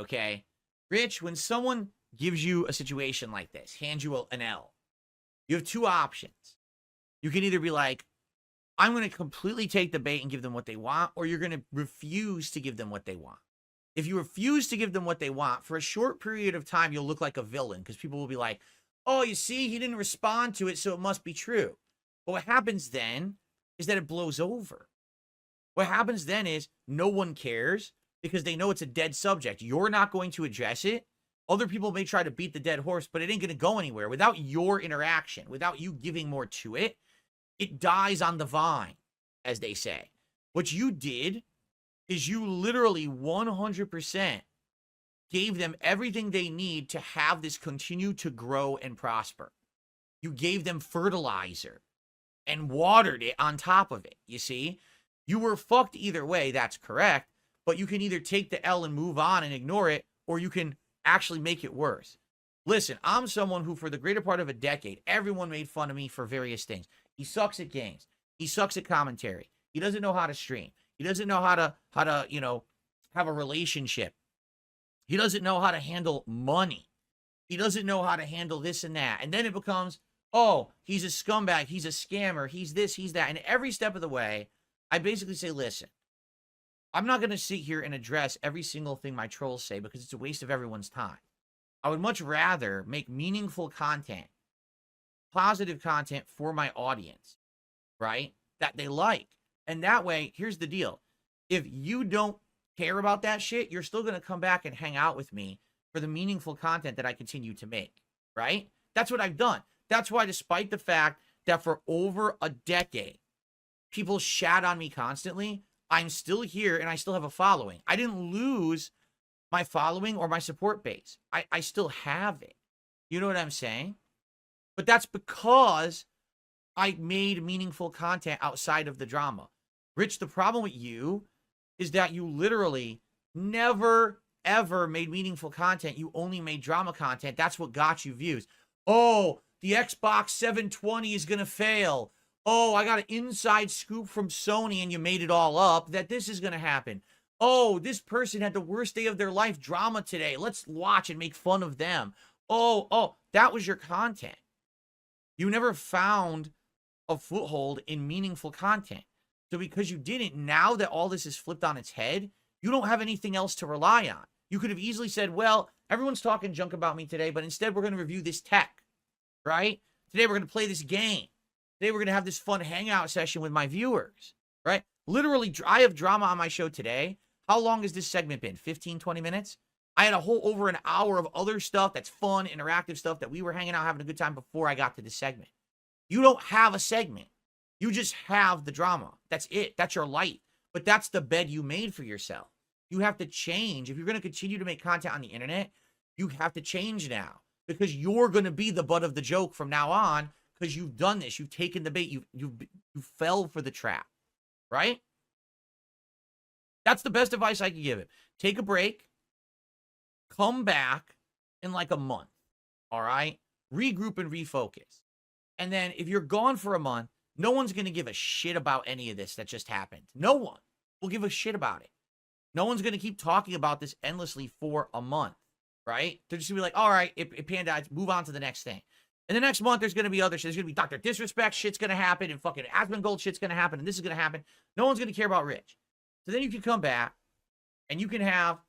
okay? Rich, when someone gives you a situation like this, hands you an L, you have two options. You can either be like, I'm going to completely take the bait and give them what they want, or you're going to refuse to give them what they want. If you refuse to give them what they want, for a short period of time, you'll look like a villain because people will be like, oh, you see, he didn't respond to it, so it must be true. But what happens then is that it blows over. What happens then is no one cares because they know it's a dead subject. You're not going to address it. Other people may try to beat the dead horse, but it ain't going to go anywhere. Without your interaction, without you giving more to it, it dies on the vine, as they say. What you did is you literally 100% gave them everything they need to have this continue to grow and prosper. You gave them fertilizer and watered it on top of it, you see? You were fucked either way, that's correct, but you can either take the L and move on and ignore it, or you can actually make it worse. Listen, I'm someone who, for the greater part of a decade, everyone made fun of me for various things. He sucks at games. He sucks at commentary. He doesn't know how to stream. He doesn't know how to, you know, have a relationship. He doesn't know how to handle money. He doesn't know how to handle this and that. And then it becomes, oh, he's a scumbag. He's a scammer. He's this, he's that. And every step of the way, I basically say, listen, I'm not going to sit here and address every single thing my trolls say because it's a waste of everyone's time. I would much rather make meaningful content, positive content for my audience, right? That they like. And that way, here's the deal. If you don't care about that shit, you're still going to come back and hang out with me for the meaningful content that I continue to make, right? That's what I've done. That's why, despite the fact that for over a decade, people shat on me constantly, I'm still here and I still have a following. I didn't lose my following or my support base. I still have it. You know what I'm saying? But that's because I made meaningful content outside of the drama. Rich, the problem with you is that you literally never, ever made meaningful content. You only made drama content. That's what got you views. Oh, the Xbox 720 is going to fail. Oh, I got an inside scoop from Sony and you made it all up that this is going to happen. Oh, this person had the worst day of their life drama today. Let's watch and make fun of them. Oh, that was your content. You never found a foothold in meaningful content. So because you didn't, now that all this is flipped on its head, you don't have anything else to rely on. You could have easily said, well, everyone's talking junk about me today, but instead we're going to review this tech, right? Today we're going to play this game. Today we're going to have this fun hangout session with my viewers, right? Literally, I have drama on my show today. How long has this segment been? 15, 20 minutes? I had a whole over an hour of other stuff that's fun, interactive stuff that we were hanging out, having a good time before I got to this segment. You don't have a segment. You just have the drama. That's it. That's your life. But that's the bed you made for yourself. You have to change. If you're going to continue to make content on the internet, you have to change now because you're going to be the butt of the joke from now on because you've done this. You've taken the bait. You fell for the trap, right? That's the best advice I can give him. Take a break. Come back in like a month, all right? Regroup and refocus. And then if you're gone for a month, no one's going to give a shit about any of this that just happened. No one will give a shit about it. No one's going to keep talking about this endlessly for a month, right? They're just going to be like, all right, it panned out. Move on to the next thing. And the next month, there's going to be other shit. There's going to be Dr. Disrespect shit's going to happen, and fucking Asmongold shit's going to happen, and this is going to happen. No one's going to care about Rich. So then you can come back, and you can have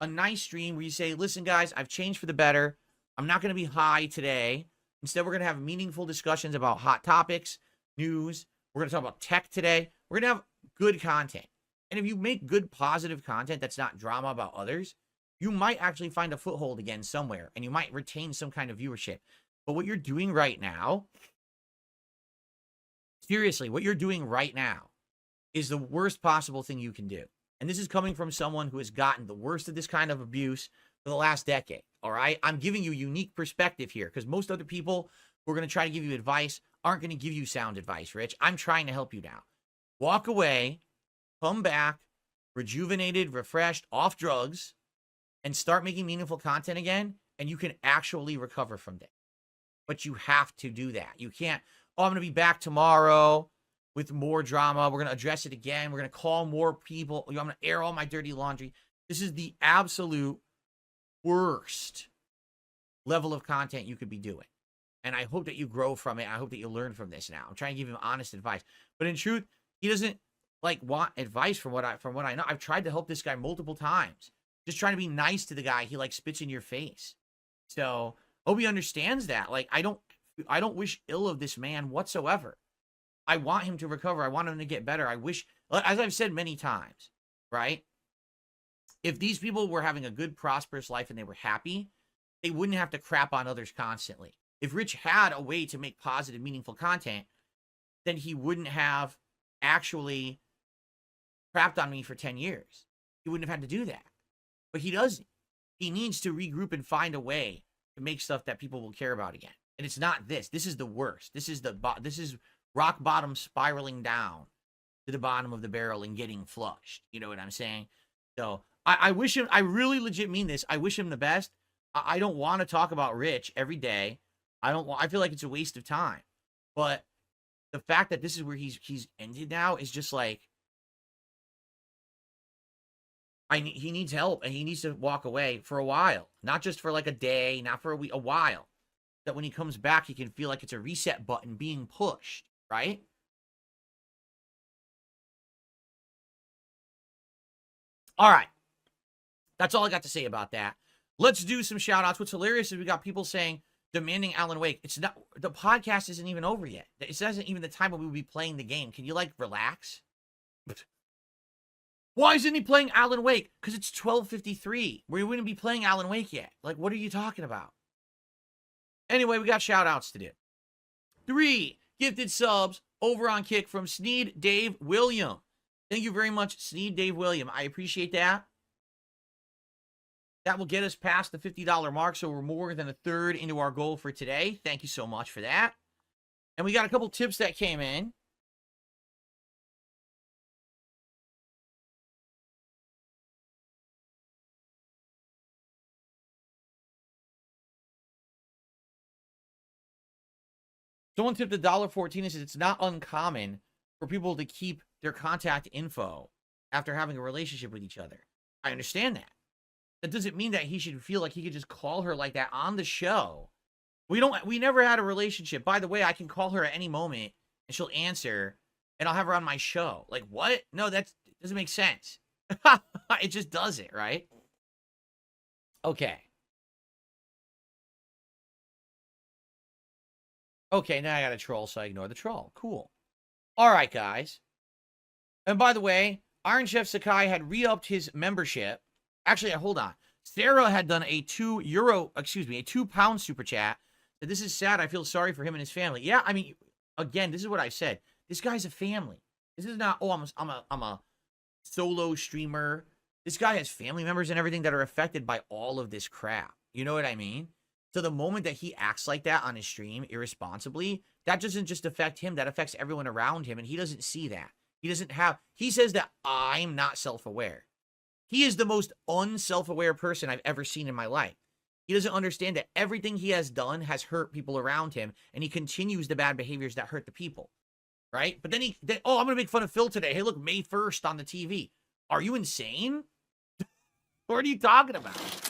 a nice stream where you say, listen, guys, I've changed for the better. I'm not going to be high today. Instead, we're going to have meaningful discussions about hot topics, news. We're going to talk about tech today. We're going to have good content. And if you make good, positive content that's not drama about others, you might actually find a foothold again somewhere, and you might retain some kind of viewership. But what you're doing right now, seriously, what you're doing right now is the worst possible thing you can do. And this is coming from someone who has gotten the worst of this kind of abuse for the last decade, all right? I'm giving you unique perspective here because most other people who are going to try to give you advice aren't going to give you sound advice, Rich. I'm trying to help you now. Walk away, come back, rejuvenated, refreshed, off drugs, and start making meaningful content again, and you can actually recover from that. But you have to do that. You can't, oh, I'm going to be back tomorrow with more drama. We're going to address it again. We're going to call more people. I'm going to air all my dirty laundry. This is the absolute worst level of content you could be doing. And I hope that you grow from it. I hope that you learn from this now. I'm trying to give him honest advice. But in truth, he doesn't like want advice from what I know. I've tried to help this guy multiple times. Just trying to be nice to the guy. He like spits in your face. So hope he understands that. Like I don't wish ill of this man whatsoever. I want him to recover. I want him to get better. I wish, as I've said many times, right? If these people were having a good, prosperous life and they were happy, they wouldn't have to crap on others constantly. If Rich had a way to make positive, meaningful content, then he wouldn't have actually crapped on me for 10 years. He wouldn't have had to do that. But he doesn't. He needs to regroup and find a way to make stuff that people will care about again. And it's not this. This is the worst. This is rock bottom spiraling down to the bottom of the barrel and getting flushed. You know what I'm saying? So I wish him, I really legit mean this. I wish him the best. I don't want to talk about Rich every day. I feel like it's a waste of time. But the fact that this is where he's ended now is just like, he needs help and he needs to walk away for a while. Not just for like a day, not for a week, a while. That when he comes back, he can feel like it's a reset button being pushed, right? All right. That's all I got to say about that. Let's do some shout outs. What's hilarious is we got people saying, demanding Alan Wake. It's not, the podcast isn't even over yet. It isn't even the time when we will be playing the game. Can you like relax? Why isn't he playing Alan Wake? Because it's 12:53. We wouldn't be playing Alan Wake yet. Like, what are you talking about? Anyway, we got shout outs to do. 3 gifted subs over on Kick from Sneed Dave William. Thank you very much, Sneed Dave William. I appreciate that. That will get us past the $50 mark, so we're more than a third into our goal for today. Thank you so much for that. And we got a couple tips that came in. Someone tipped $1.14 and says it's not uncommon for people to keep their contact info after having a relationship with each other. I understand that. That doesn't mean that he should feel like he could just call her like that on the show. We never had a relationship. By the way, I can call her at any moment and she'll answer and I'll have her on my show. Like, what? No, that doesn't make sense. It just doesn't, right? Okay. Okay, now I got a troll, so I ignore the troll. Cool. All right, guys. And by the way, Iron Chef Sakai had re-upped his membership. Actually, hold on. Sarah had done a £2 super chat. This is sad. I feel sorry for him and his family. Yeah, I mean, again, this is what I said. This guy's a family. This is not, oh, I'm a solo streamer. This guy has family members and everything that are affected by all of this crap. You know what I mean? So the moment that he acts like that on his stream irresponsibly, that doesn't just affect him. That affects everyone around him. And he doesn't see that. He says that I'm not self-aware. He is the most unself-aware person I've ever seen in my life. He doesn't understand that everything he has done has hurt people around him. And he continues the bad behaviors that hurt the people. Right? But then oh, I'm going to make fun of Phil today. Hey, look, May 1st on the TV. Are you insane? What are you talking about?